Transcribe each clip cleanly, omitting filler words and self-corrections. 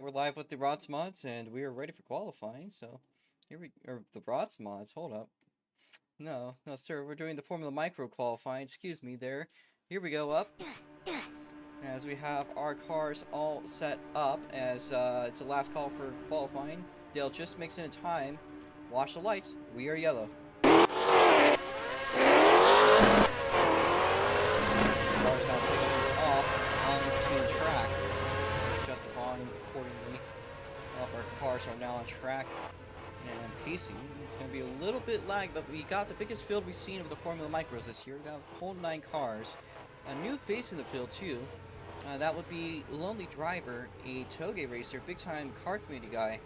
we're live with the ROX Mods, and we are ready for qualifying, so the ROX Mods, hold up. No, sir, we're doing the Formula Micro qualifying, excuse me there. Here we go, up. As we have our cars all set up, as it's the last call for qualifying. Dale just makes it in time. Watch the lights, we are yellow. Cars now taking off onto the track. Justifying accordingly. All of our cars are now on track and pacing. It's going to be a little bit lag, but we got the biggest field we've seen of the Formula Micros this year. We got a whole 9 cars. A new face in the field too. That would be Lonely Driver, a Toge racer, big time car community guy.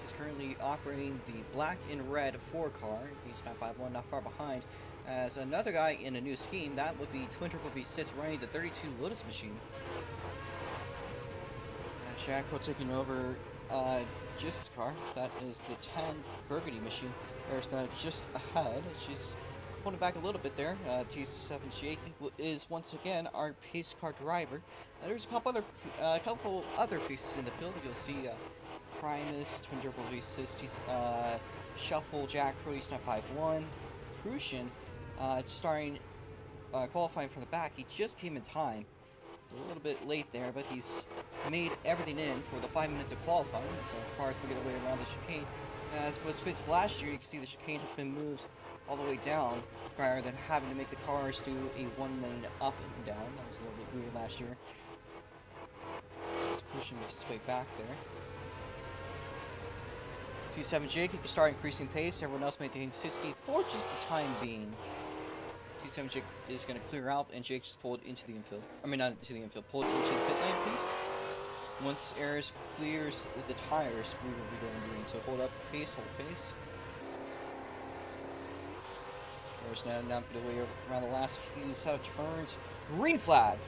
Just currently operating the black and red 4 car. He's 951, not far behind. As another guy in a new scheme, that would be Twin Triple V6 running the 32 Lotus machine. Shackle taking over Jist's car. That is the 10 Burgundy machine. There's just ahead. She's holding back a little bit there. T7 Jake is once again our pace car driver. There's a couple other faces in the field. You'll see Primus, Twin Triple V6, Shuffle, Jack, Cody, Snap 5-1, Crucian. Starting qualifying from the back. He just came in time. A little bit late there, but he's made everything in for the 5 minutes of qualifying. So cars will get away around the chicane. As was fixed last year, you can see the chicane has been moved all the way down rather than having to make the cars do a 1 lane up and down. That was a little bit weird last year. Just pushing his way back there. T7 Jake, you can start increasing pace. Everyone else maintaining 60 for just the time being. T7 Jake is going to clear out, and Jake just pulled into the infield. I mean, not into the infield, pulled into the pit lane piece. Once Ayers clears the tires, we will be going green. So hold up pace, hold pace. Ayers now the way around the last few set of turns. Green flag!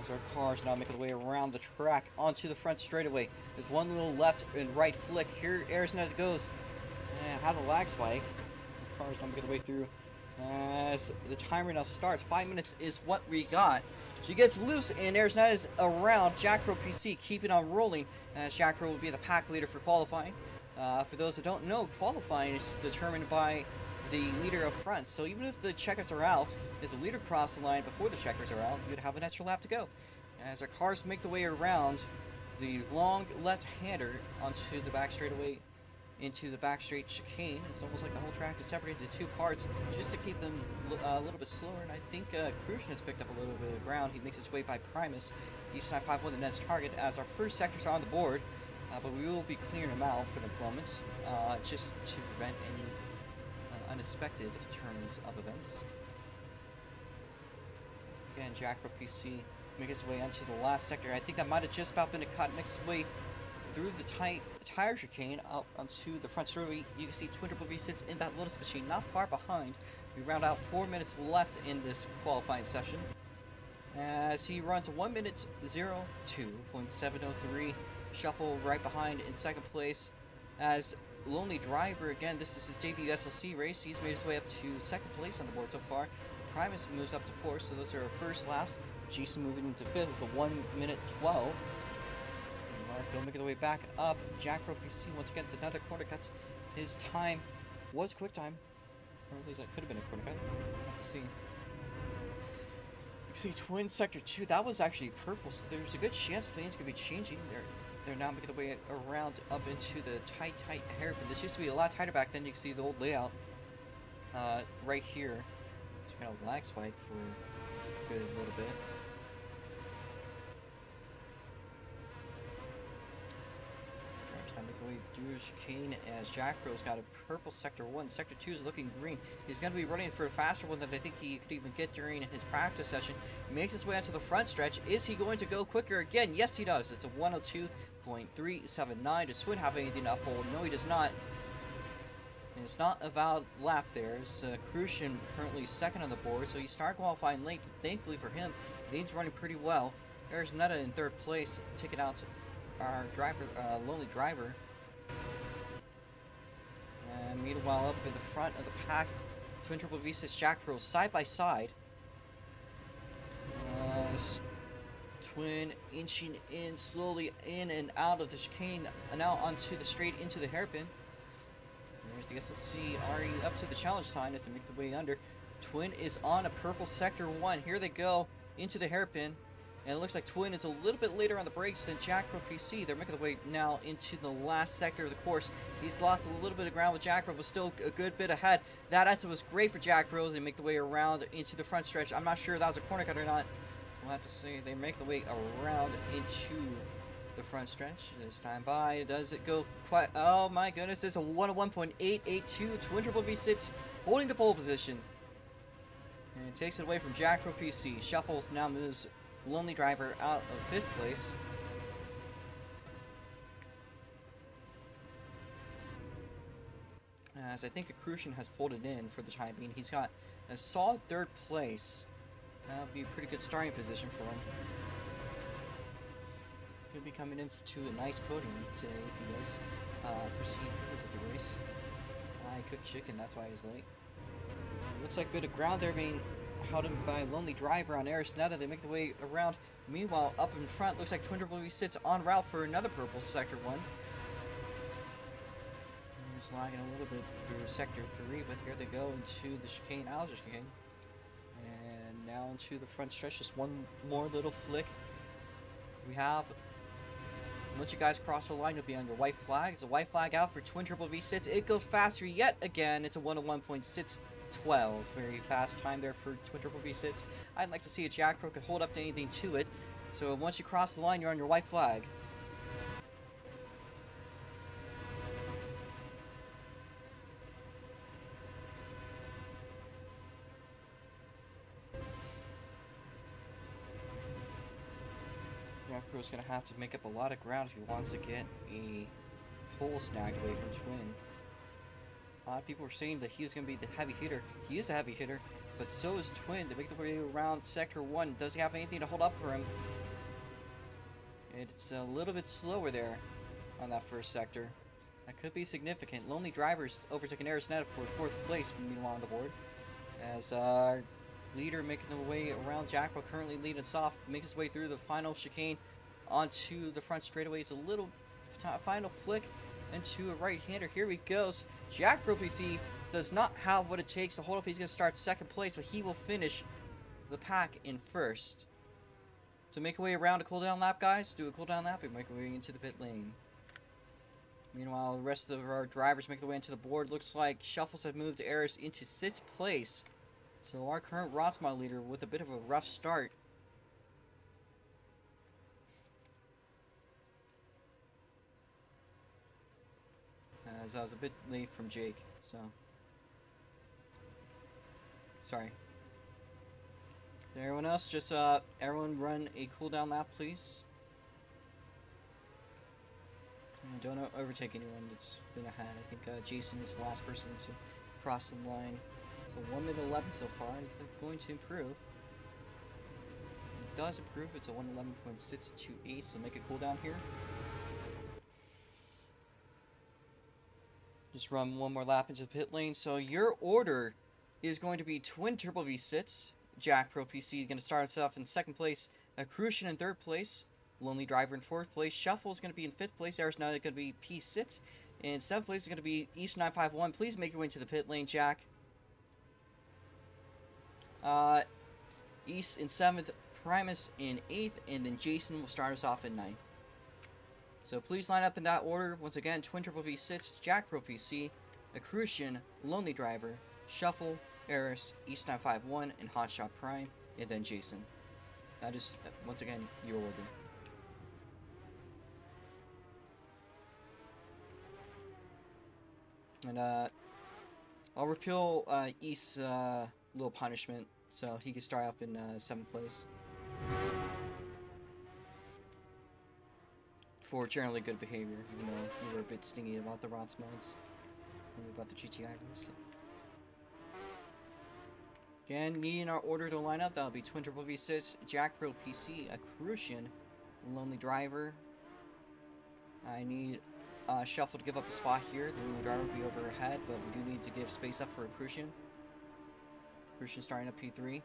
As our cars now making the way around the track onto the front straightaway. There's one little left and right flick. Here Ayers now goes. And has a lag spike. The cars now making the way through. As the timer now starts, 5 minutes is what we got. She gets loose, and Ayers now is around Jackro PC, keeping on rolling. Jackro will be the pack leader for qualifying. For those that don't know, qualifying is determined by the leader up front. So even if the checkers are out, if the leader crosses the line before the checkers are out, you'd have an extra lap to go. As our cars make the way around the long left-hander onto the back straightaway, into the back straight chicane. It's almost like the whole track is separated into 2 parts just to keep them a little bit slower. And I think Crucian has picked up a little bit of ground. He makes his way by Primus. East 951, the next target, as our first sectors are on the board. But we will be clearing them out for the moment, just to prevent any unexpected turns of events. Again, Jack for PC makes his way onto the last sector. I think that might have just about been a cut. Makes his way through the tire chicane out onto the front straightaway. You can see Twin Triple V sits in that Lotus machine, not far behind. We round out 4 minutes left in this qualifying session. As he runs 1 minute 02.703. Shuffle right behind in second place. As Lonely Driver, again, this is his debut SLC race. He's made his way up to second place on the board so far. Primus moves up to 4th, so those are our first laps. Jason moving into 5th with a 1 minute 12. Marfield making the way back up. Jack Pro PC once again to another corner cut. His time was quick time. Or at least that could have been a corner cut. Not to see. You can see Twin Sector 2. That was actually purple, so there's a good chance things could be changing. They're now making the way around up into the tight hairpin. This used to be a lot tighter back then. You can see the old layout right here. So we got a lag spike for a good little bit. Time to go through chicane as Jack Rose got a purple sector 1. Sector 2 is looking green. He's going to be running for a faster one than I think he could even get during his practice session. He makes his way onto the front stretch. Is he going to go quicker again? Yes, he does. It's a 102.379. Does Swin have anything to uphold? No, he does not. And it's not a valid lap there. It's Crucian currently second on the board, so he started qualifying late. Thankfully for him, he's running pretty well. There's Netta in 3rd place, taking out our driver, Lonely Driver. And meanwhile, up in the front of the pack, Twin Triple V6 Jack Pro side by side. Twin inching in slowly in and out of the chicane, now onto the straight into the hairpin. There's the SLC already up to the challenge sign as they make the way under. Twin is on a purple sector 1. Here they go into the hairpin. And it looks like Twin is a little bit later on the brakes than Jackro PC. They're making their way now into the last sector of the course. He's lost a little bit of ground with Jackro, but still a good bit ahead. That exit was great for Jackro. They make the way around into the front stretch. I'm not sure if that was a corner cut or not. We'll have to see. They make the way around into the front stretch. This time by, does it go quite... Oh my goodness, it's a 101.882. Twin Triple V6 holding the pole position. And it takes it away from Jackro PC. Shuffles now moves Lonely Driver out of 5th place. As I think Accrucian has pulled it in for the time being. He's got a solid 3rd place. That would be a pretty good starting position for him. He'll be coming into a nice podium today if he does proceed with the race. I cooked chicken, that's why he's late. Looks like a bit of ground there being held in by Lonely Driver on Arisneta. They make the way around. Meanwhile, up in front, looks like Twin Triple V sits en route for another purple Sector 1. He's lagging a little bit through Sector 3, but here they go into the chicane, out of the chicane. And now into the front stretch, just one more little flick. We have, once you guys cross the line, you'll be on your white flag. It's a white flag out for Twin Triple V6. It goes faster yet again. It's a 101.612. Very fast time there for Twin Triple V6. I'd like to see a Jackro could hold up to anything to it. So once you cross the line, you're on your white flag. Jackro's going to have to make up a lot of ground if he wants to get a pole snagged away from Twin. A lot of people were saying that he was going to be the heavy hitter. He is a heavy hitter, but so is Twin. They make the way around Sector 1. Does he have anything to hold up for him? It's a little bit slower there on that first sector. That could be significant. Lonely Drivers overtook an Arisneta for 4th place, meanwhile on the board. As our leader making the way around Jackro, currently leading soft, makes his way through the final chicane onto the front straightaway. It's a little final flick into a right-hander. Here he goes. Jackro PC does not have what it takes to hold up. He's going to start 2nd place, but he will finish the pack in 1st. To make a way around a cooldown lap, guys, do a cooldown lap and make our way into the pit lane. Meanwhile, the rest of our drivers make their way into the board. Looks like Shuffles have moved Eris into 6th place. So our current ROX Mod leader with a bit of a rough start. As I was a bit late from Jake, so sorry. Everyone else, just everyone run a cooldown lap, please. And don't overtake anyone that's been ahead. I think Jason is the last person to cross the line. So 1 minute 11 so far, and it's going to improve. It does improve. It's a 111.628, so make a cooldown here. Just run one more lap into the pit lane. So your order is going to be Twin Triple V6, Jackro PC going to start us off in 2nd place, Accrucian in 3rd place, Lonely Driver in 4th place, Shuffle is going to be in 5th place, Arisneta going to be P6, and 7th place is going to be East 951. Please make your way into the pit lane, Jack. East in 7th, Primus in 8th, and then Jason will start us off in 9th. So please line up in that order. Once again, Twin Triple V6, Jackro PC, Accrucian, Lonely Driver, Shuffle, Eris, East 951, and Hotshot Prime, and then Jason. That is, once again, your order. And I'll repeal East's little punishment, so he can start up in 7th place. For generally good behavior, even though we were a bit stingy about the ROX Mods. Maybe about the GT items. Again, needing our order to line up, that'll be Twin Triple V6, Jackro PC, Accrucian, Lonely Driver. I need Shuffle to give up a spot here. The Lonely Driver will be over ahead, but we do need to give space up for Accrucian. Accrucian starting at P3.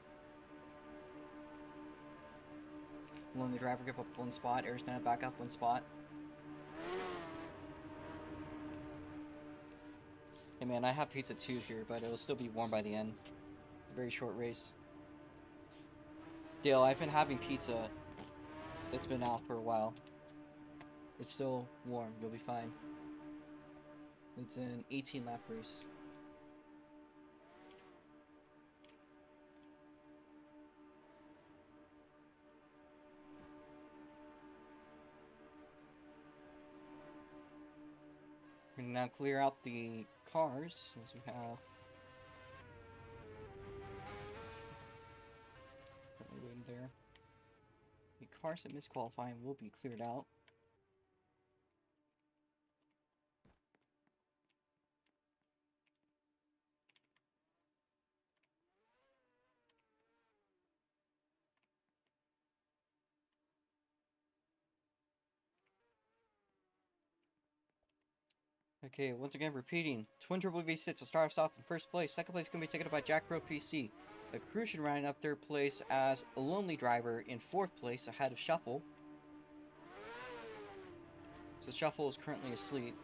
Lonely driver give up 1 spot. Arizona back up 1 spot. Hey man, I have pizza too here, but it'll still be warm by the end. It's a very short race. Dale, I've been having pizza. It's been out for a while. It's still warm. You'll be fine. It's an 18-lap race. We're gonna now clear out the cars, as we have. Currently waiting there. The cars that missed qualifying will be cleared out. Okay, once again repeating. Twin Turbo V6 will start us off in first place. Second place is going to be taken up by Jack Pro PC. The Crucian rounding up third place as a Lonely Driver in fourth place ahead of Shuffle. So Shuffle is currently asleep.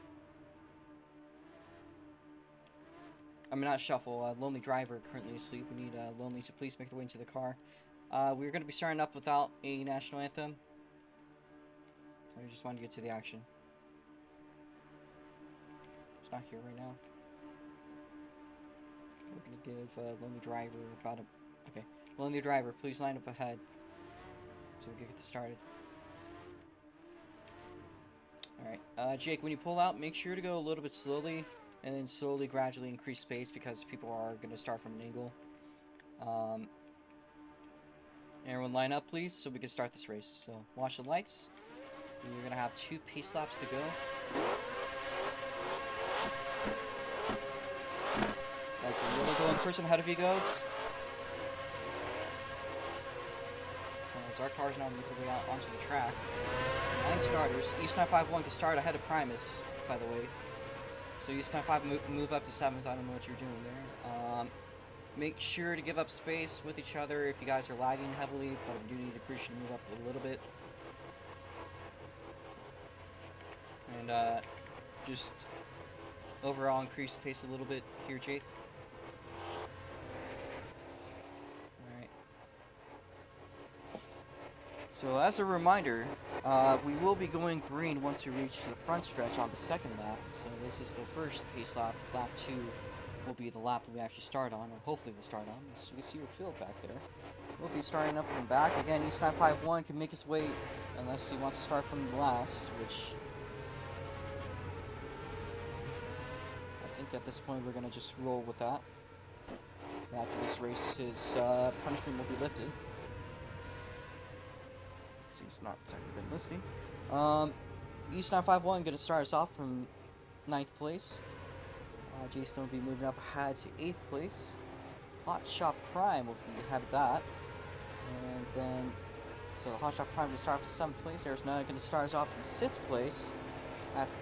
I mean, not Shuffle, Lonely Driver currently asleep. We need Lonely to please make their way into the car. We're going to be starting up without a national anthem. I just wanted to get to the action. It's not here right now. We're going to give Lonely Driver about a... Okay. Lonely Driver, please line up ahead. So we can get this started. Alright. Jake, when you pull out, make sure to go a little bit slowly. And then slowly, gradually increase space because people are going to start from an angle. Everyone line up, please, so we can start this race. So, watch the lights. We're going to have 2 pace laps to go. That's a little going person ahead of you goes. As our car's now making their way out onto the track. 9 starters. East 951 can start ahead of Primus, by the way. So East 95 move up to 7th. I don't know what you're doing there. Make sure to give up space with each other if you guys are lagging heavily, but we do need a Crucian to move up a little bit. And just overall increase the pace a little bit here, Jake. Alright. So as a reminder, we will be going green once we reach the front stretch on the second lap. So this is the first pace lap. Lap 2 will be the lap that we actually start on, or hopefully we'll start on. So you can see your field back there. We'll be starting up from back. Again, East 951 can make his way, unless he wants to start from the last, which I think at this point we're going to just roll with that. After this race, his punishment will be lifted. So he's not technically been listening. East 951 going to start us off from 9th place. Jason will be moving up ahead to 8th place. Hot Shot Prime will be ahead of that. And then, so Hot Shot Prime will start off in 7th place. There's now going to start us off from 6th place.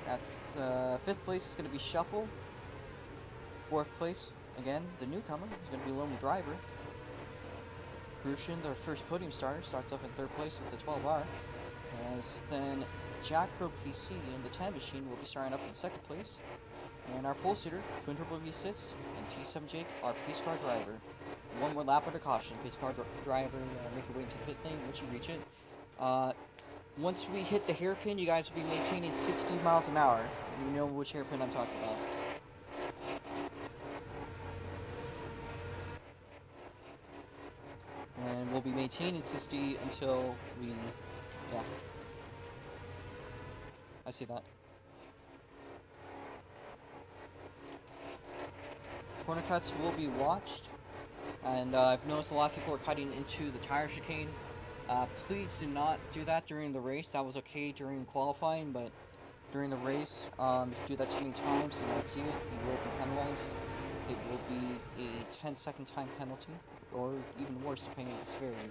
That's 5th place is going to be Shuffle. 4th place, again, the newcomer is going to be Lonely Driver. Crucian, their first podium starter, starts off in 3rd place with the 12R. As then Jack Pro PC and the 10 Machine will be starting up in 2nd place. And our pole sitter, Twin Turbo V6, and T7 Jake, our pace car driver. 1 more lap under caution. Pace car driver, make your way into the pit lane once you reach it. Once we hit the hairpin, you guys will be maintaining 60 miles an hour. You know which hairpin I'm talking about. And we'll be maintaining 60 until we... yeah. I see that. Corner cuts will be watched, and I've noticed a lot of people are cutting into the tire chicane. Please do not do that during the race. That was okay during qualifying, but during the race, if you do that too many times and not see it, you will be penalized. It will be a 10-second time penalty, or even worse, depending on the severity.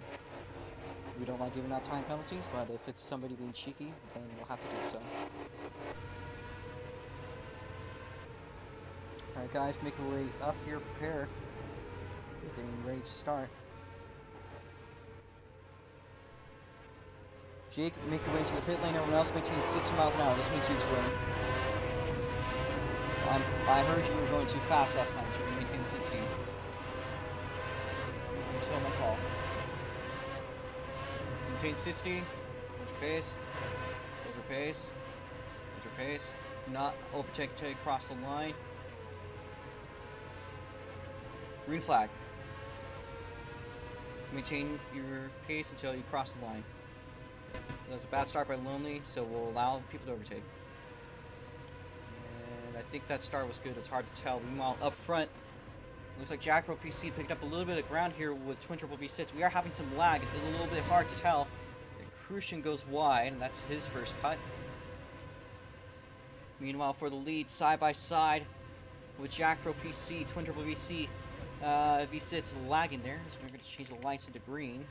We don't like giving out time penalties, but if it's somebody being cheeky, then we'll have to do so. Alright guys, make your way up here, prepare. We're getting ready to start. Jake, make your way into the pit lane. Everyone else maintain 60 miles an hour. This means you, Twin. I heard you were going too fast last time, so we maintain 60. Until my call. Maintain 60. Hold your pace. Hold your pace. Hold your pace. Do not overtake until you cross the line. Green flag. Maintain your pace until you cross the line. That was a bad start by Lonely, so we'll allow people to overtake. And I think that start was good. It's hard to tell. Meanwhile, up front, looks like Jack ROX PC picked up a little bit of ground here with Twin Triple V6. We are having some lag. It's a little bit hard to tell. Crucian goes wide, and that's his first cut. Meanwhile, for the lead, side by side with Jack ROX PC, Twin Triple VC. V6 lagging there, so we're going to change the lights into green.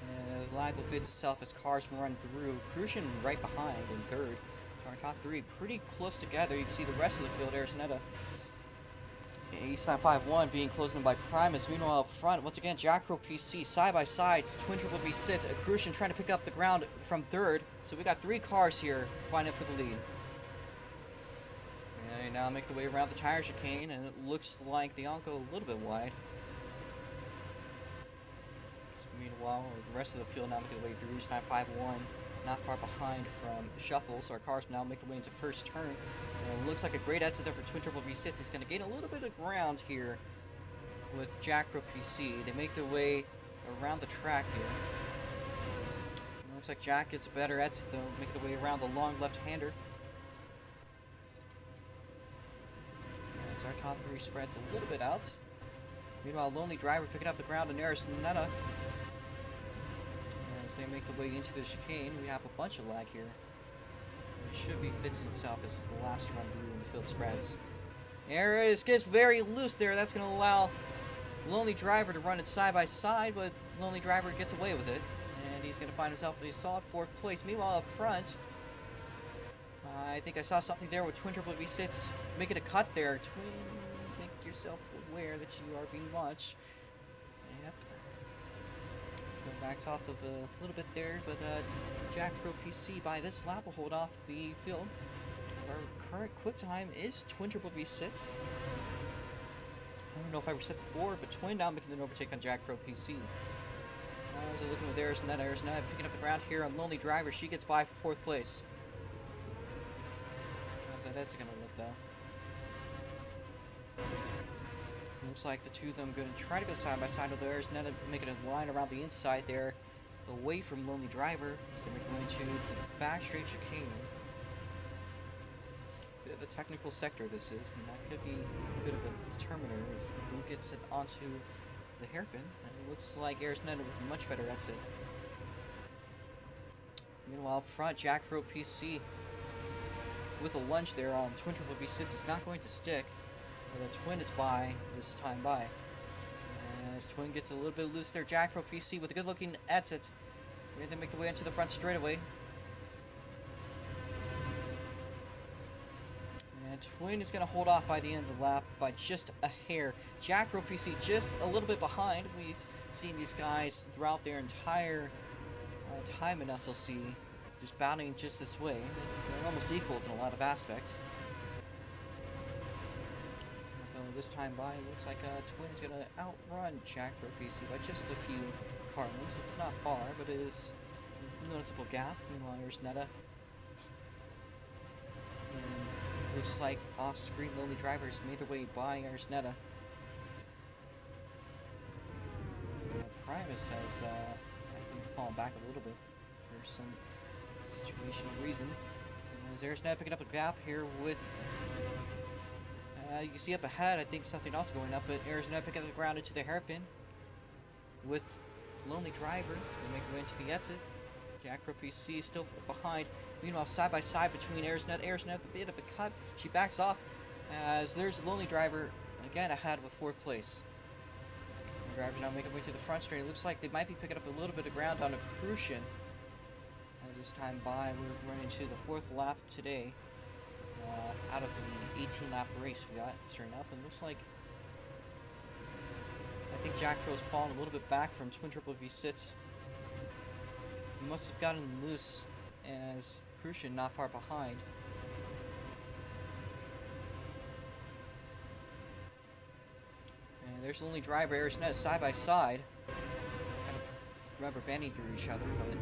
And the lag will fit itself as cars run through. Crucian right behind in third. So our top three pretty close together. You can see the rest of the field. Arizona, East 951 being closed in by Primus. Meanwhile, up front, once again, Jack ROX PC side by side. Twin Triple V6. Crucian trying to pick up the ground from third. So we got three cars here fighting for the lead. And they now make the way around the tire chicane, and it looks like they all go a little bit wide. So meanwhile, the rest of the field now making their way through East 951, not far behind from Shuffle, so our cars now make their way into first turn. And it looks like a great exit there for Twin Triple V6. He's going to gain a little bit of ground here with Jack ROX PC. They make their way around the track here. It looks like Jack gets a better exit though, make their way around the long left-hander. Our top three spreads a little bit out. Meanwhile, Lonely Driver picking up the ground in Arizona. As they make the way into the chicane, we have a bunch of lag here. It should be fixing itself as the laps run through and the field spreads. Aries gets very loose there. That's going to allow Lonely Driver to run it side by side, but Lonely Driver gets away with it. And he's going to find himself in a solid fourth place. Meanwhile, up front, I think I saw something there with Twin Triple V6 making a cut there. Twin, make yourself aware that you are being watched. Yep. Twin backs off of a little bit there, but Jack ROX PC by this lap will hold off the field. Our current quick time is Twin Triple V6. I don't know if I reset the board, but Twin now making an overtake on Jack ROX PC. As I looking with Arizona picking up the ground here on Lonely Driver. She gets by for fourth place. How's that exit gonna look though? Looks like the two of them going to try to go side by side with theirs, and then making a line around the inside there, away from Lonely Driver. So they're going to the back straight chicane. Bit of a technical sector this is, and that could be a bit of a determiner of who gets it onto the hairpin. And it looks like Arizona with a much better exit. Meanwhile, up front, Jack ROX PC with a lunge there on Twin Triple V6 is not going to stick. The Twin is by this time by. As Twin gets a little bit loose there, Jack ROX PC with a good looking exit. Ready to make the way into the front straightaway. And Twin is going to hold off by the end of the lap by just a hair. Jack ROX PC just a little bit behind. We've seen these guys throughout their entire time in SLC just battling just this way. They're almost equals in a lot of aspects. This time by, it looks like Twin is going to outrun Jack ROX PC by just a few car lengths. It's not far, but it is a noticeable gap. Meanwhile, here's Netta. And looks like off-screen Lonely Drivers made their way by Netta. Primus has I think fallen back a little bit for some situational reason. And there's Netta picking up a gap here with you can see up ahead, I think something else going up, but Arizona picking up the ground into the hairpin with Lonely Driver. They make their way into the exit. Jack ROX PC still behind. Meanwhile, side by side between Arizona with a bit of a cut. She backs off as there's Lonely Driver again ahead with fourth place. The driver's now making their way to the front straight. It looks like they might be picking up a little bit of ground on a Crucian. As this time by, we're running to the fourth lap today. Out of the 18-lap race we got starting up, and looks like I think Jack Crow's fallen a little bit back from Twin Turbo V6. He must have gotten loose as Crucian not far behind. And there's the only driver, Arisnet, side by side. Kind of rubber banding through each other, but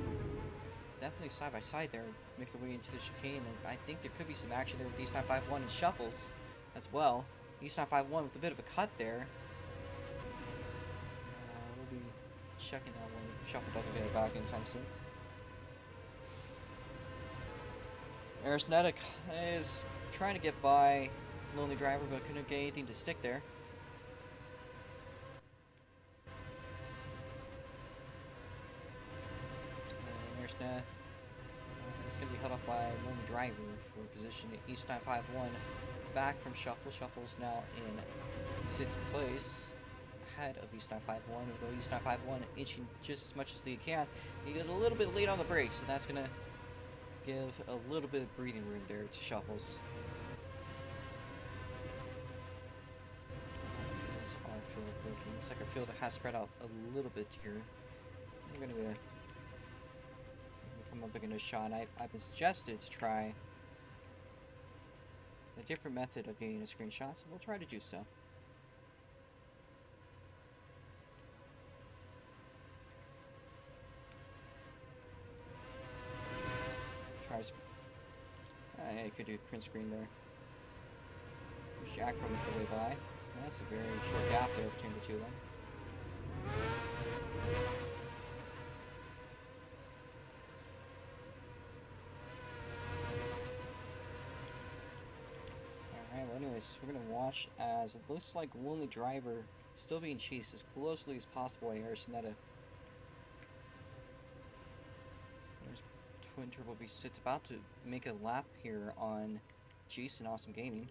definitely side by side there, make their way into the chicane. And I think there could be some action there with East 951 and Shuffles as well. East 951 with a bit of a cut there. We'll be checking that one if Shuffle doesn't get it back anytime soon. Arisnetic is trying to get by Lonely Driver, but couldn't get anything to stick there. And Arisnet is going to be held off by Lonely Driver for position. East 951 back from Shuffle. Shuffle's now in 6th place, ahead of East 951, although East 951 inching just as much as he can. He goes a little bit late on the brakes, and that's going to give a little bit of breathing room there to Shuffles. There's our field working. Looks like our field has spread out a little bit here. We're going to come up against a shot. I've been suggested to try a different method of getting a screenshot, so we'll try to do so. I could do print screen there. Jack will make the way by. That's a very short gap there between the two of them. Alright, well anyways, we're going to watch as it looks like Lonely Driver still being chased as closely as possible by Arisnetta. Twin Turbo V6 about to make a lap here on Jason Awesome Gaming.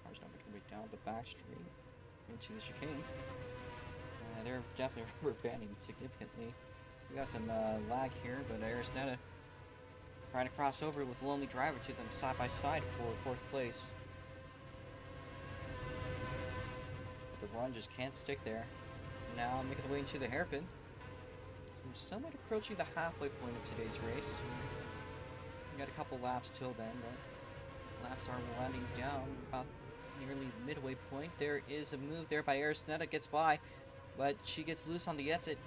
Cars now making their way down the back street into the chicane. They're definitely rubber banding significantly. We got some lag here, but Arisnetta trying to cross over with Lonely Driver to them side by side for 4th place. The run just can't stick there. Now making the way into the hairpin. So we're somewhat approaching the halfway point of today's race. We got a couple laps till then, but laps are winding down about nearly midway point. There is a move there by Arisnetta, gets by, but she gets loose on the exit.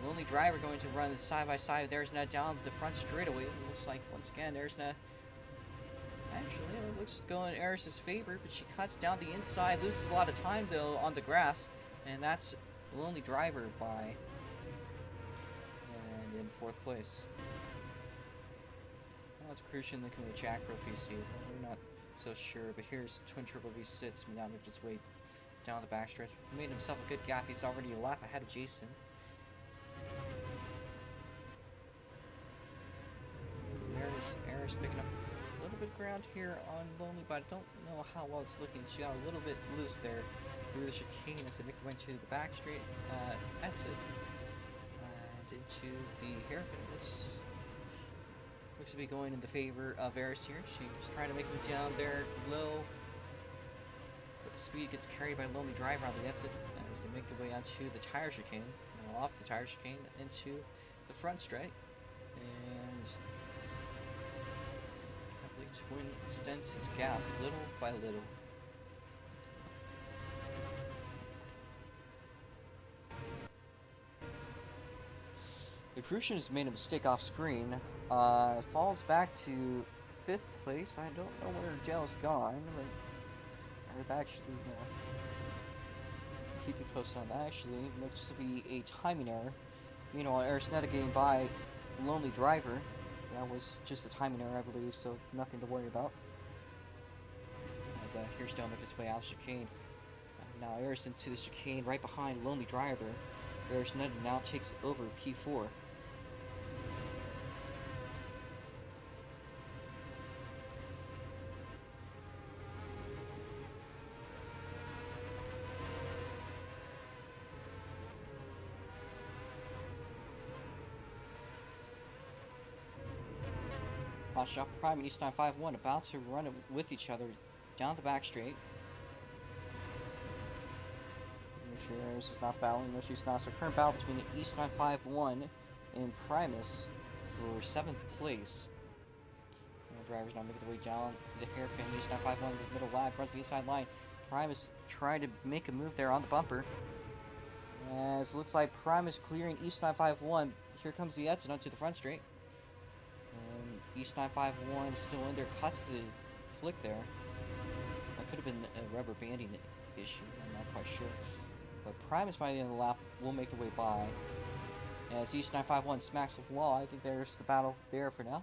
Lonely Driver going to run side by side with Arisnetta down the front straightaway. It looks like once again Arisnetta. Actually, it looks to go in Eris's favor, but she cuts down the inside, loses a lot of time though on the grass, and that's Lonely Driver by, and in 4th place. Now it's Crucian looking with Jack Pro PC. We're not so sure, but here's Twin Turbo V6 now making his way down the backstretch. Made himself a good gap. He's already a lap ahead of Jason. There's Eris picking up a little bit of ground here on Lonely, but I don't know how well it's looking. She got a little bit loose there through the chicane as they make their way to the back straight exit and into the hairpin. Looks to be going in the favor of Eris here. She's trying to make them down there low, but the speed gets carried by Lonely Driver on the exit as they make their way onto the tire chicane, off the tire chicane into the front straight, and Twin extends his gap little by little. The Crucian has made a mistake off screen. Falls back to 5th place. I don't know where Jel's gone, but actually, keep you posted on that. Actually, looks to be a timing error. Meanwhile, Arisnetta getting by Lonely Driver. That was just a timing error, I believe, so nothing to worry about. As here's Del make his way out of chicane. Now Eris into the chicane right behind Lonely Driver. Arisnetta now takes over P4. Hotshot Prime and East 951 about to run it with each other down the back straight. Make sure Aris is not battling. No, she's not. So current battle between the East 951 and Primus for 7th place. The driver's now making the way down the hairpin. East 951 with the middle lag runs the inside line. Primus trying to make a move there on the bumper. As it looks like Primus clearing East 951. Here comes the exit onto the front straight. And East 951 is still in there. Cuts the flick there. That could have been a rubber banding issue. I'm not quite sure. But Primus by the end of the lap will make the way by. As East 951 smacks the wall, I think there's the battle there for now.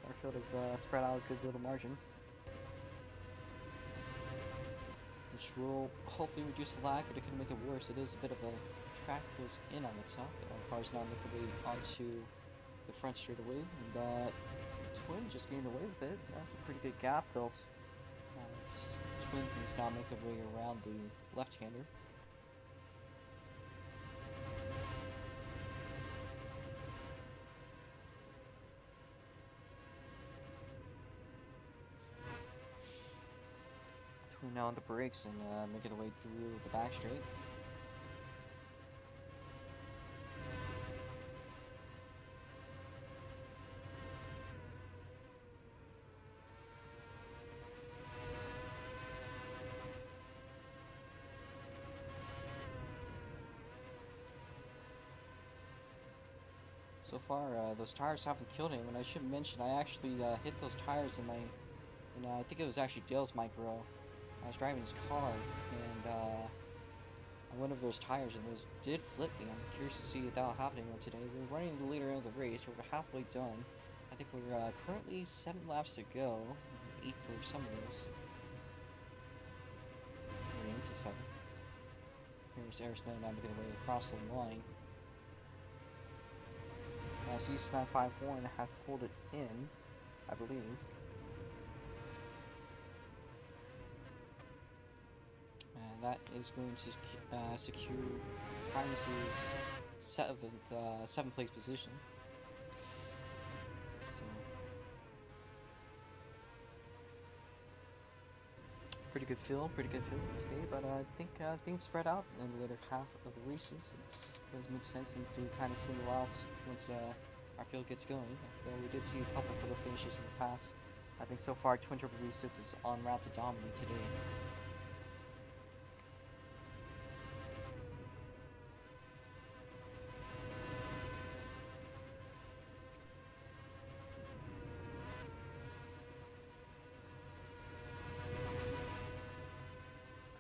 Butterfield has spread out a good little margin, which will hopefully reduce the lag, but it could make it worse. It is a bit of a track goes in on itself. The car's now making their way onto the front straightaway, and Twin just getting away with it. That's a pretty good gap built. Twin can now make their way around the left-hander. Twin now on the brakes and making their way through the back straight. So far, those tires haven't killed him, and I should mention I actually hit those tires in my, I think it was actually Dale's micro. I was driving his car, and one of those tires, and those did flip me. I'm curious to see if that'll happen today. We're running the later end of the race. We're halfway done. I think we're currently 7 laps to go. 8 for some of those. We're into 7. Here's Aerosmith now making their way across the line. As East 951 has pulled it in, I believe. And that is going to secure Primus's 7th place position. So, pretty good field today, but I think things spread out in the later half of the races. It does make sense to kind of single out once our field gets going. We did see a couple of the finishes in the past. I think so far Twin Turbo V6 is en route to dominate today.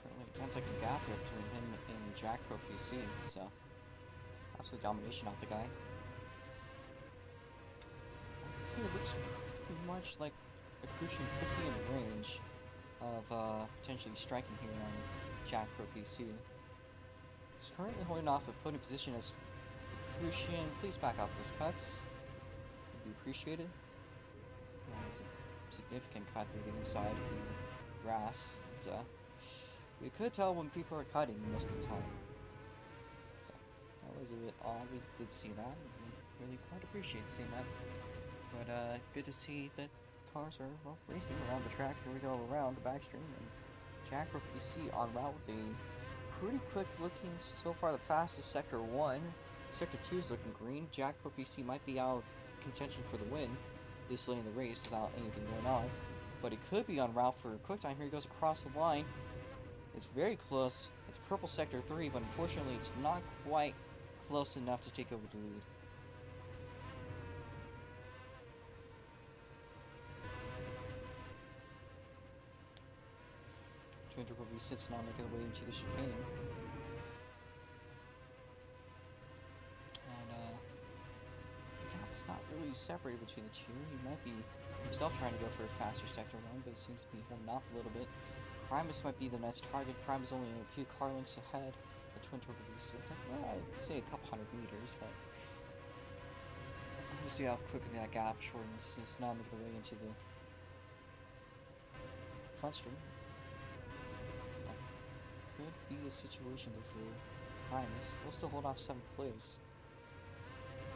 Currently 10-second gap there between him and Jack Pro PC, so absolute domination off the guy. I can see it looks pretty much like the Crucian could be in range of potentially striking here on Jack Pro PC. He's currently holding off a podium position as the Crucian. Please back off those cuts. Would be appreciated. It's a significant cut through the inside of the grass. And, we could tell when people are cutting most of the time. That was a bit odd. We did see that. We really quite appreciate seeing that. But good to see that cars are, well, racing around the track. Here we go around the backstream, and Jack Pro PC en route with a pretty quick looking, so far the fastest Sector 1. Sector 2 is looking green. Jack Pro PC might be out of contention for the win this late in the race without anything going on. But it could be en route for a quick time. Here he goes across the line. It's very close. It's purple Sector 3, but unfortunately it's not quite close enough to take over the lead. Twin Turbo V6 now making their way into the chicane. And the gap is not really separated between the two. He might be himself trying to go for a faster Sector 1, but it seems to be holding off a little bit. Primus might be the next target. Primus only a few car lengths ahead of Twin Turbo V6. Well, I'd say a couple hundred meters, but we'll see how quickly that gap shortens. It's now making the way into the front stream. That could be a situation though for Primus. He'll still hold off 7th place.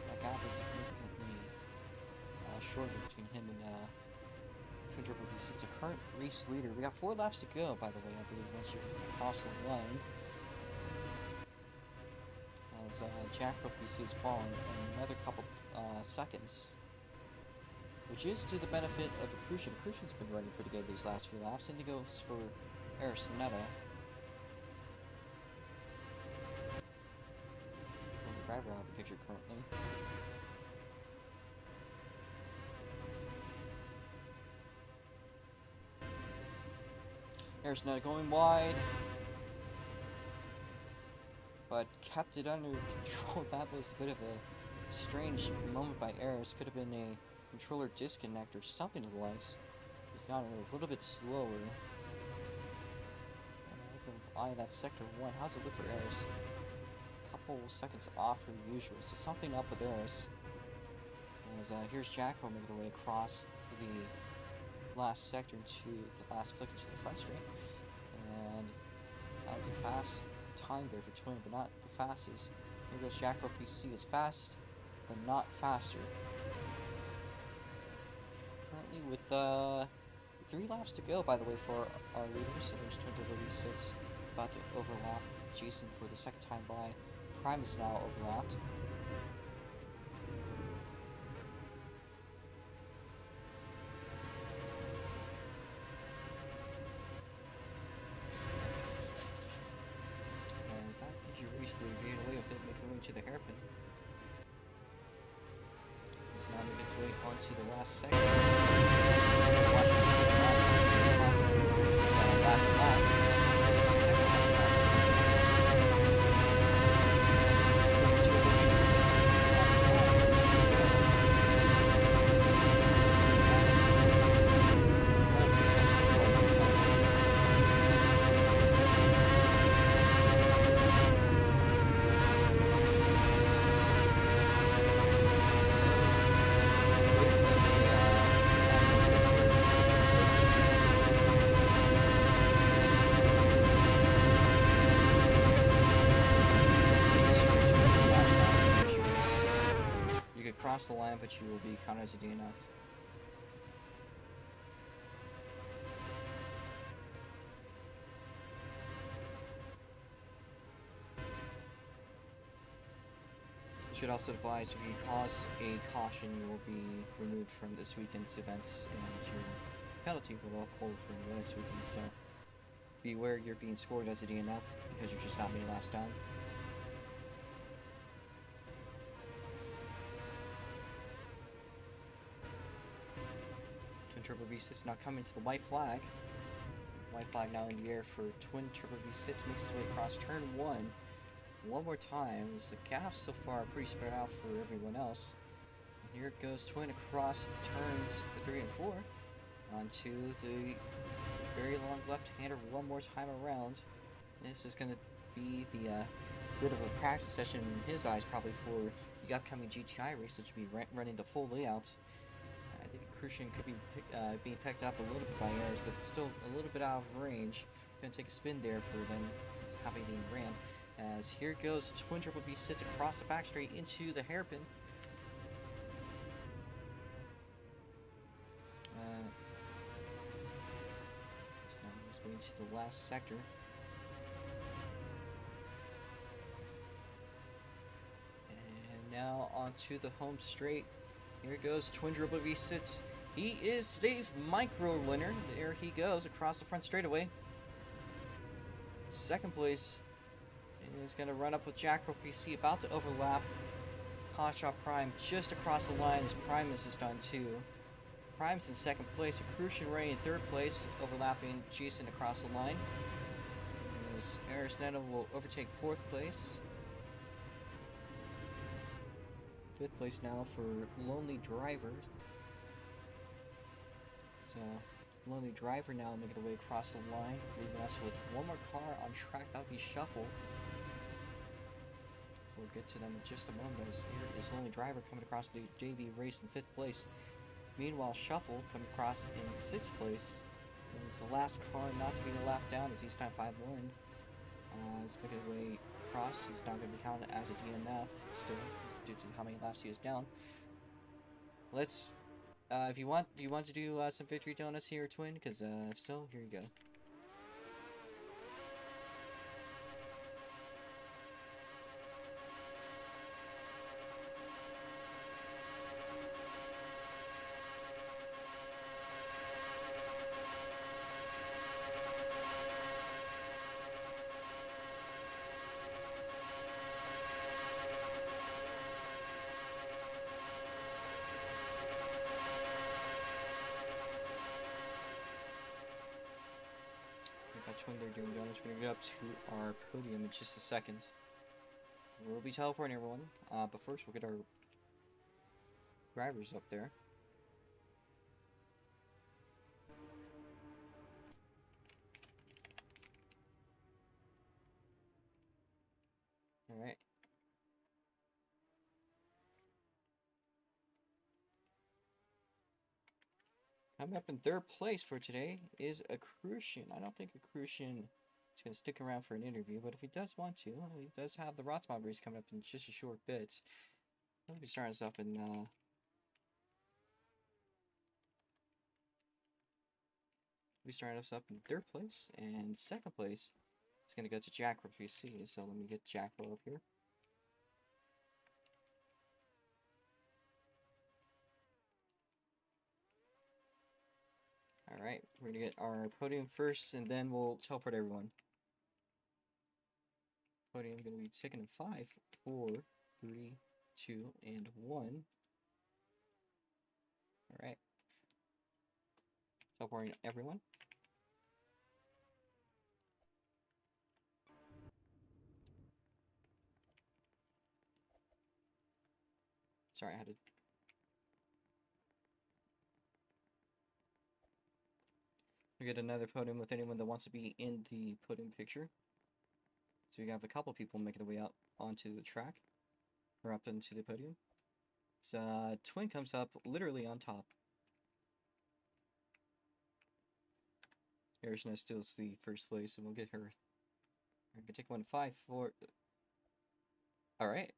That gap is significantly shorter between him and Twin Turbo V6. It's a current race leader. We got 4 laps to go, by the way, I believe, once you cross the line. As Jack PC has fallen another couple seconds, which is to the benefit of Crucian. Crucian's been running pretty good these last few laps, and he goes for Aricinetta. The driver out of the picture currently. Aricinetta going wide, but kept it under control. That was a bit of a strange moment by Aris. Could have been a controller disconnect or something of the likes. He's gotten a little bit slower. Eye that sector 1. How's it look for Aris? A couple seconds off her usual, so something up with Aris. As here's Jacko making her way across the last sector to the last flick into the front straight. And that was a fast time there for Twin, but not the fastest. Here goes Jacko PC. It's fast, but not faster. Currently with 3 laps to go, by the way, for our leaders. So there's Twin Turbo V6 about to overlap Jason for the second time by. Prime is now overlapped. As that injury recently made away with it, making way to the hairpin. He's now making his way onto the last second. Last lap. Cross the line, but you will be counted as a DNF. Should also advise if you cause a caution, you will be removed from this weekend's events, and your penalty will hold for this weekend. So beware, you're being scored as a DNF because you're just that many laps down. Turbo V6 now coming to the white flag. White flag now in the air for Twin Turbo V6. Makes his way across turn 1. One more time. The gaps so far are pretty spread out for everyone else. And here it goes Twin across turns 3 and 4. Onto the very long left-hander one more time around. This is going to be the bit of a practice session in his eyes probably for the upcoming GTI race, which will be running the full layout. I think Crucian could be being picked up a little bit by Aris, but still a little bit out of range. Going to take a spin there for them having been ran. As here goes Twin Turbo V6 across the back straight into the hairpin. So now he's going to the last sector. And now onto the home straight. Here goes Twin Turbo V6. He is today's micro winner. There he goes across the front straightaway. Second place is going to run up with Jackro PC, about to overlap Hotshot Prime just across the line as Primus is done too. Prime's in second place, Crucian Ray in third place, overlapping Jason across the line. As Aris Netta will overtake fourth place. Fifth place now for Lonely Driver. So, Lonely Driver now making their way across the line, leaving us with one more car on track. That would be Shuffle. So we'll get to them in just a moment, as there is Lonely Driver coming across the JV race in fifth place. Meanwhile, Shuffle coming across in sixth place. And it's the last car not to be lapped down as he's time 5-1. His making his way across is not going to be counted as a DNF still, due to how many laps he is down. Let's, if you want, do you want to do some victory donuts here, Twin? Because if so, here you go. Twin, they're doing donuts. We're gonna get up to our podium in just a second. We'll be teleporting everyone, but first we'll get our drivers up there. Alright. Coming up in third place for today is a Crucian. I don't think a Crucian is going to stick around for an interview, but if he does want to, he does have the ROX Mod race coming up in just a short bit. Let me start us up in we started us up in third place, and second place is going to go to Jack for PC. So let me get Jack up here. Alright, we're going to get our podium first, and then we'll teleport everyone. Podium going to be taken in 5, 4, 3, 2, and 1. Alright. Teleporting everyone. Sorry, I had to... We get another podium with anyone that wants to be in the podium picture. So we have a couple people making their way out onto the track, or up into the podium. So Twin comes up literally on top. Arishna steals the first place, and we'll get her. I can take 1, 5, 4. Alright.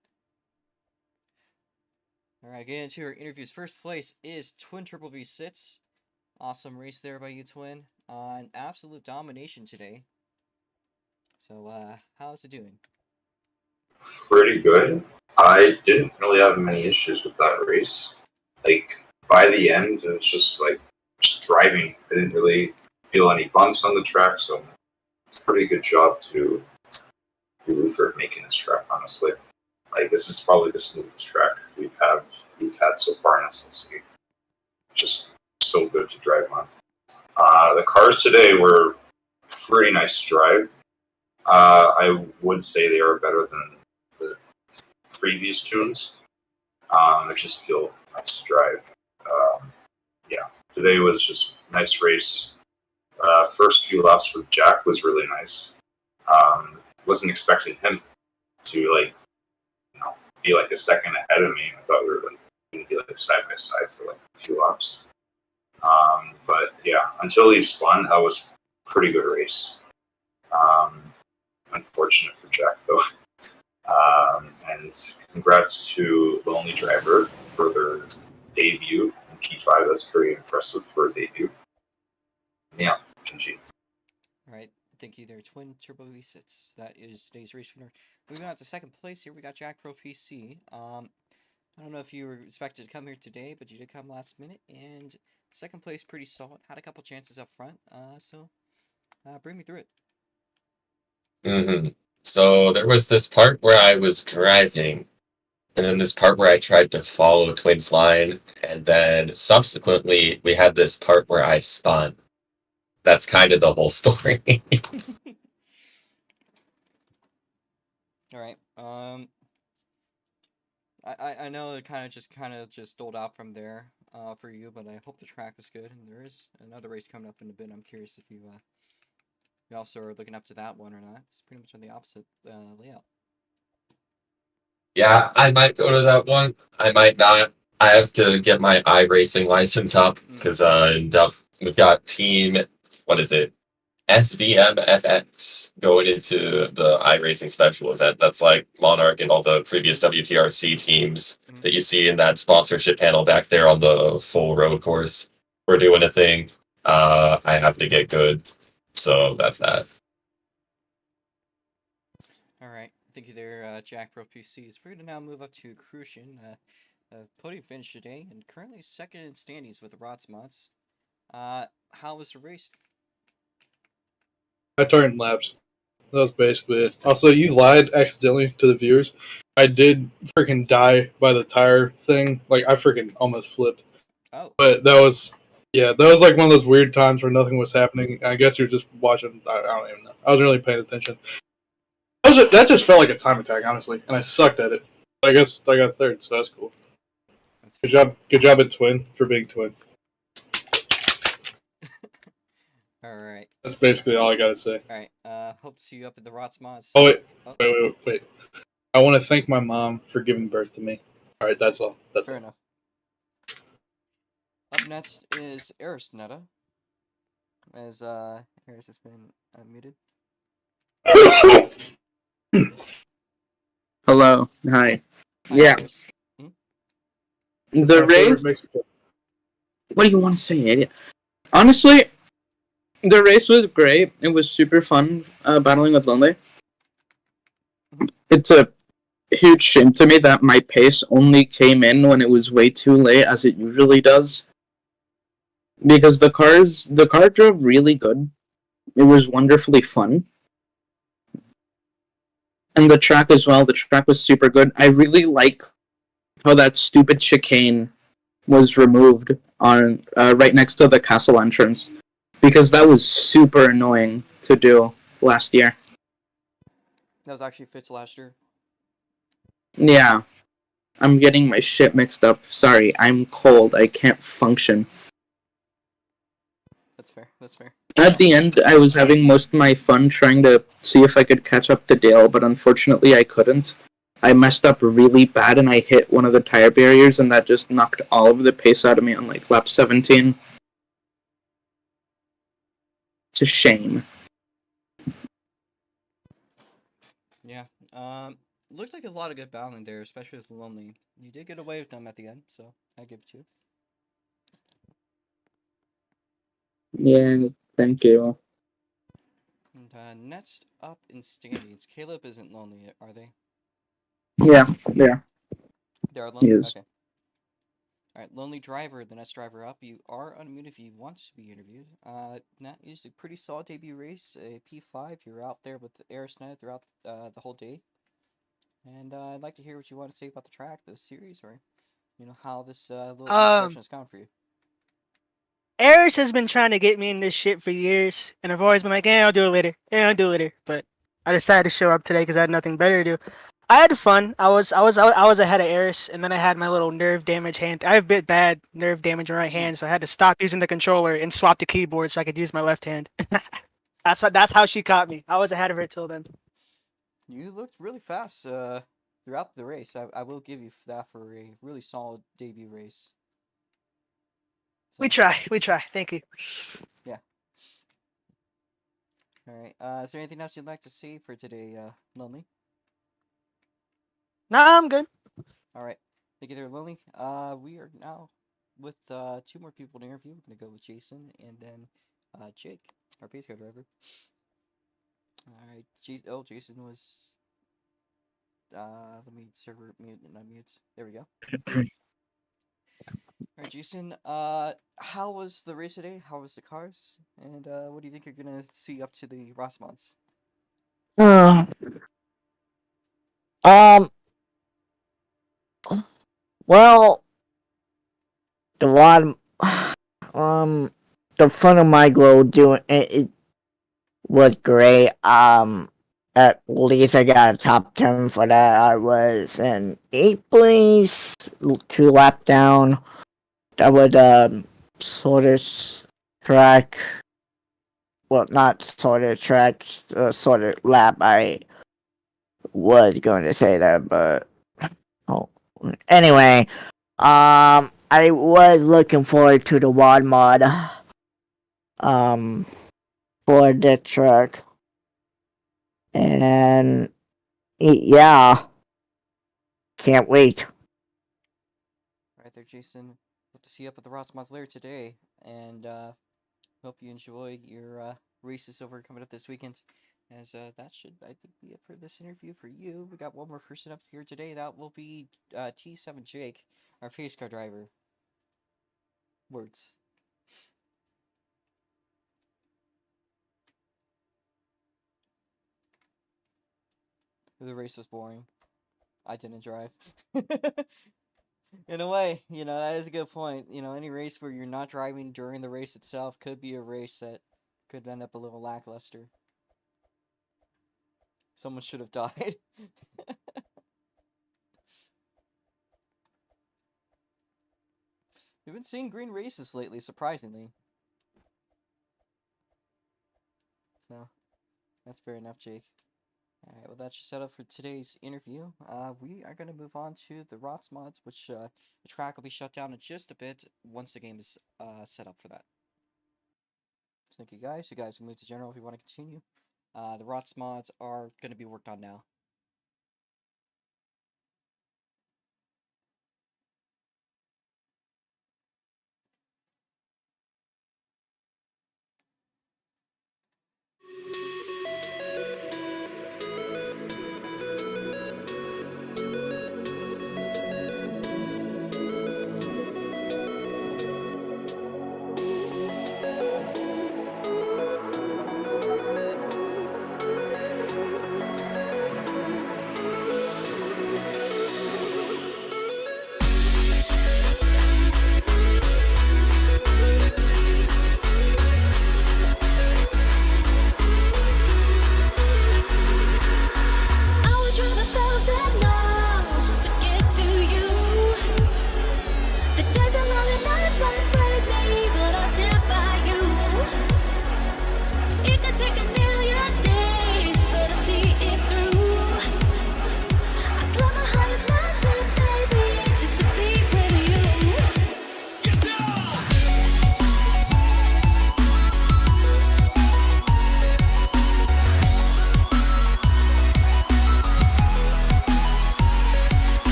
Alright, getting into our interviews. First place is Twin Triple V Sits. Awesome race there by you, Twin. An absolute domination today. So, how's it doing? Pretty good. I didn't really have many issues with that race. Like, by the end, it was just driving. I didn't really feel any bumps on the track, so pretty good job to do for making this track, honestly. Like, this is probably the smoothest track we've had so far in SLC. Just so good to drive on. The cars today were pretty nice to drive. I would say they are better than the previous tunes. They just feel nice to drive. Yeah, today was just a nice race. First few laps for Jack was really nice. Wasn't expecting him to be a second ahead of me. I thought we were going to be side by side for a few laps. But yeah, until he spun, that was a pretty good race. Unfortunate for Jack though. And congrats to Lonely Driver for their debut in P5. That's very impressive for a debut. Yeah, GG. Alright, thank you there, Twin Turbo V6. That is today's race winner. Moving on to second place here, we got Jack Pro PC. I don't know if you were expected to come here today, but you did come last minute, and second place pretty solid. Had a couple chances up front, so bring me through it. So there was this part where I was driving, and then this part where I tried to follow Twin's line, and then subsequently we had this part where I spun. That's kind of the whole story. Alright, I know it kind of just doled out from there for you, but I hope the track was good, and there is another race coming up in a bit. I'm curious if you also are looking up to that one or not. It's pretty much on the opposite layout. Yeah, I might go to that one. I might not. I have to get my iRacing license up because we've got team. What is it? SVMFX going into the iRacing special event. That's like Monarch and all the previous WTRC teams that you see in that sponsorship panel back there on the full road course. We're doing a thing. I have to get good, so that's that. All right, thank you there, Jack Pro PCs. We're gonna now move up to Crucian. Podium finish today, and currently second in standings with the ROX Mods. How was the race? I turned laps. That was basically it. Also, you lied accidentally to the viewers. I did freaking die by the tire thing. Like, I freaking almost flipped. Oh, But that was like one of those weird times where nothing was happening. I guess you're just watching. I don't even know. I wasn't really paying attention. That just felt like a time attack, honestly, and I sucked at it. I guess I got third, so that's cool. Good job at Twin for being Twin. all right. That's basically all I gotta say. All right. Hope to see you up at the ROX Mods. Oh wait. I want to thank my mom for giving birth to me. All right, that's all. That's fair all. enough. Up next is Eris Netta, as Eris has been muted. Hello. Hi. Hi, Yeah. Eris. The My favorite race. Mexican. What do you want to say, idiot? Honestly, the race was great. It was super fun battling with Lonely. It's a huge shame to me that my pace only came in when it was way too late, as it usually does. Because the car drove really good. It was wonderfully fun. And the track as well. The track was super good. I really like how that stupid chicane was removed on right next to the castle entrance, because that was super annoying to do last year. That was actually Fitz last year. Yeah, I'm getting my shit mixed up. Sorry, I'm cold. I can't function. That's fair. That's fair. At the end, I was having most of my fun trying to see if I could catch up to Dale, but unfortunately I couldn't. I messed up really bad and I hit one of the tire barriers, and that just knocked all of the pace out of me on like lap 17. It's a shame. Yeah. Looked like a lot of good battling there, especially with Lonely. You did get away with them at the end, so I give it to you. Yeah, thank you. And next up in standings, Caleb isn't Lonely, are they? Yeah. They are Lonely? Yes. Okay. Alright, Lonely Driver, the next driver up. You are unmuted if you want to be interviewed. That is a pretty solid debut race, a P5. You're out there with Aerosnet throughout the whole day. And I'd like to hear what you want to say about the track, the series, or how this little introduction has gone for you. Eris has been trying to get me in this shit for years, and I've always been like, I'll do it later. I'll do it later. But I decided to show up today because I had nothing better to do. I had fun. I was ahead of Eris, and then I had my little nerve damage hand. I have a bit bad nerve damage in my right hand, so I had to stop using the controller and swap the keyboard so I could use my left hand. That's how she caught me. I was ahead of her till then. You looked really fast throughout the race. I will give you that for a really solid debut race. So, We try. Thank you. yeah. Alright, is there anything else you'd like to say for today, Lonely? Nah, I'm good. Alright, thank you there, Lonely. We are now with two more people to interview. We're gonna go with Jason and then Jake, our pace car driver. Alright, Jason was let me server mute and unmute. There we go. Alright, Jason, how was the race today? How was the cars? And what do you think you're gonna see up to the ROX Mods? Well, the one, the front of my glow doing it was great. At least I got a top 10 for that. I was in 8th place, 2 lap down. That was sort of track. Well, not sort of track, sort of lap. I was going to say that, but anyway, I was looking forward to the WOD mod. for the truck. And yeah, can't wait. Right there, Jason. Hope to see you up at the ROX Mods later today, and hope you enjoy your races over coming up this weekend. As that should, I think, be it for this interview for you. We got one more person up here today. That will be T7 Jake, our pace car driver. Words. The race was boring. I didn't drive. In a way, that is a good point. Any race where you're not driving during the race itself could be a race that could end up a little lackluster. Someone should have died. We've been seeing green races lately, surprisingly. So, that's fair enough, Jake. Alright, well that's just set up for today's interview. We are going to move on to the ROX Mods, which the track will be shut down in just a bit once the game is set up for that. So thank you guys. You guys can move to general if you want to continue. The ROX Mods are going to be worked on now.